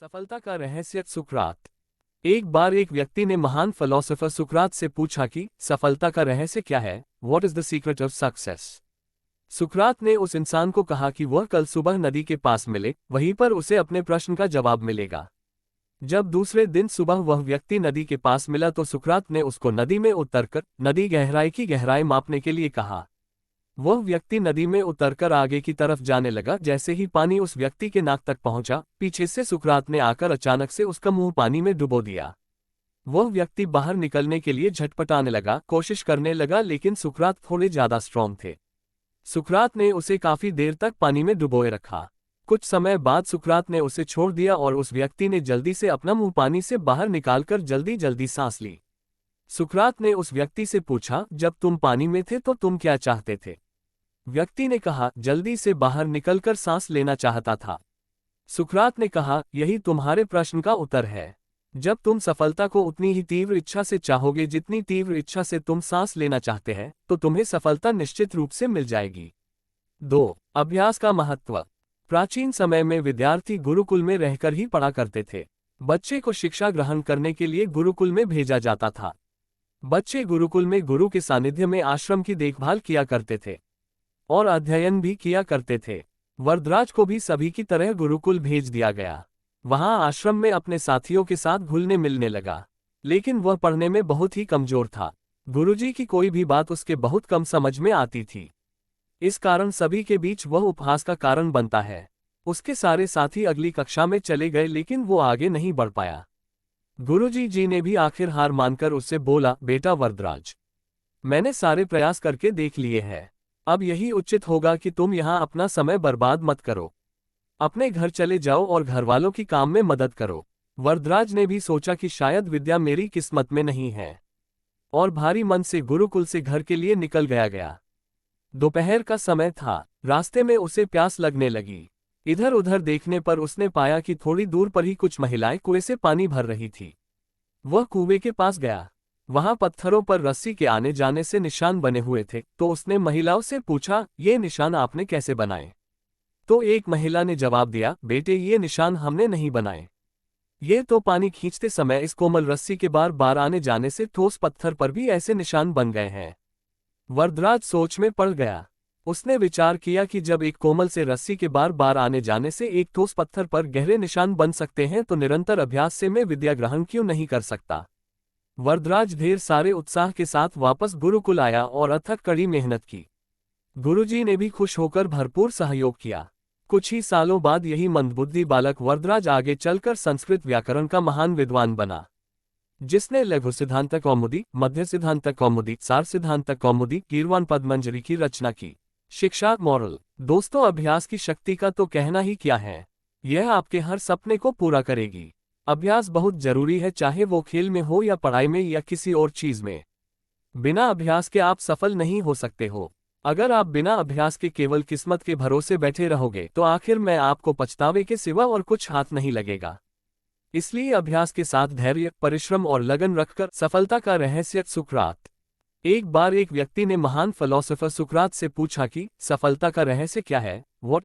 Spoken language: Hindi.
सफलता का रहस्य सुकरात। एक बार एक व्यक्ति ने महान फिलोसोफर सुकरात से पूछा कि सफलता का रहस्य क्या है, what is the secret of success. सुकरात ने उस इंसान को कहा कि वह कल सुबह नदी के पास मिले, वहीं पर उसे अपने प्रश्न का जवाब मिलेगा। जब दूसरे दिन सुबह वह व्यक्ति नदी के पास मिला तो सुकरात ने उसको नदी में उतरकर नदी गहराई की गहराई मापने के लिए कहा। वह व्यक्ति नदी में उतरकर आगे की तरफ जाने लगा। जैसे ही पानी उस व्यक्ति के नाक तक पहुंचा, पीछे से सुकरात ने आकर अचानक से उसका मुंह पानी में डुबो दिया। वह व्यक्ति बाहर निकलने के लिए झटपटाने लगा, कोशिश करने लगा, लेकिन सुकरात थोड़े ज्यादा स्ट्रांग थे। सुकरात ने उसे काफी देर तक पानी में डुबोए रखा। कुछ समय बाद सुकरात ने उसे छोड़ दिया और उस व्यक्ति ने जल्दी से अपना मुंह पानी से बाहर निकालकर जल्दी जल्दी सांस ली। सुकरात ने उस व्यक्ति से पूछा, जब तुम पानी में थे तो तुम क्या चाहते थे? व्यक्ति ने कहा, जल्दी से बाहर निकलकर सांस लेना चाहता था। सुकरात ने कहा, यही तुम्हारे प्रश्न का उत्तर है। जब तुम सफलता को उतनी ही तीव्र इच्छा से चाहोगे जितनी तीव्र इच्छा से तुम सांस लेना चाहते हैं, तो तुम्हें सफलता निश्चित रूप से मिल जाएगी। 2. अभ्यास का महत्व। प्राचीन समय में विद्यार्थी गुरुकुल में रहकर ही पढ़ा करते थे। बच्चे को शिक्षा ग्रहण करने के लिए गुरुकुल में भेजा जाता था। बच्चे गुरुकुल में गुरु के सानिध्य में आश्रम की देखभाल किया करते थे और अध्ययन भी किया करते थे। वरदराज को भी सभी की तरह गुरुकुल भेज दिया गया। वहां आश्रम में अपने साथियों के साथ घुलने मिलने लगा, लेकिन वह पढ़ने में बहुत ही कमजोर था। गुरुजी की कोई भी बात उसके बहुत कम समझ में आती थी। इस कारण सभी के बीच वह उपहास का कारण बनता है। उसके सारे साथी अगली कक्षा में चले गए, लेकिन वो आगे नहीं बढ़ पाया। गुरुजी जी ने भी आखिर हार मानकर उससे बोला, बेटा वरदराज, मैंने सारे प्रयास करके देख लिए हैं। अब यही उचित होगा कि तुम यहाँ अपना समय बर्बाद मत करो। अपने घर चले जाओ और घरवालों की काम में मदद करो। वरदराज ने भी सोचा कि शायद विद्या मेरी किस्मत में नहीं है, और भारी मन से गुरुकुल से घर के लिए निकल गया। दोपहर का समय था। रास्ते में उसे प्यास लगने लगी। इधर उधर देखने पर उसने पाया कि थोड़ी दूर पर ही कुछ महिलाएं कुएं से पानी भर रही थी। वह कुएं के पास गया। वहां पत्थरों पर रस्सी के आने जाने से निशान बने हुए थे, तो उसने महिलाओं से पूछा, ये निशान आपने कैसे बनाए? तो एक महिला ने जवाब दिया, बेटे ये निशान हमने नहीं बनाए। ये तो पानी खींचते समय इस कोमल रस्सी के बार बार आने जाने से ठोस पत्थर पर भी ऐसे निशान बन गए हैं। वरदराज सोच में पड़ गया। उसने विचार किया कि जब एक कोमल से रस्सी के बार बार आने जाने से एक ठोस पत्थर पर गहरे निशान बन सकते हैं, तो निरंतर अभ्यास से मैं विद्या ग्रहण क्यों नहीं कर सकता। वरदराज ढेर सारे उत्साह के साथ वापस गुरुकुल आया और अथक कड़ी मेहनत की। गुरुजी ने भी खुश होकर भरपूर सहयोग किया। कुछ ही सालों बाद यही मंदबुद्धि बालक वरदराज आगे चलकर संस्कृत व्याकरण का महान विद्वान बना, जिसने लघु सिद्धांत कौमुदी, मध्य सिद्धांत कौमुदी, सार सिद्धांत कौमुदी, कीरवान पद्मंजरी की रचना की। शिक्षा मॉरल। दोस्तों, अभ्यास की शक्ति का तो कहना ही क्या है। यह आपके हर सपने को पूरा करेगी। अभ्यास बहुत जरूरी है, चाहे वो खेल में हो या पढ़ाई में या किसी और चीज में। बिना अभ्यास के आप सफल नहीं हो सकते हो। अगर आप बिना अभ्यास के केवल किस्मत के भरोसे बैठे रहोगे तो आखिर में आपको पछतावे के सिवा और कुछ हाथ नहीं लगेगा। इसलिए अभ्यास के साथ धैर्य, परिश्रम और लगन रखकर सफलता का रहस्य। सुकरात। एक बार एक व्यक्ति ने महान फिलोसोफर सुकरात से पूछा कि सफलता का रहस्य क्या है, व्हाट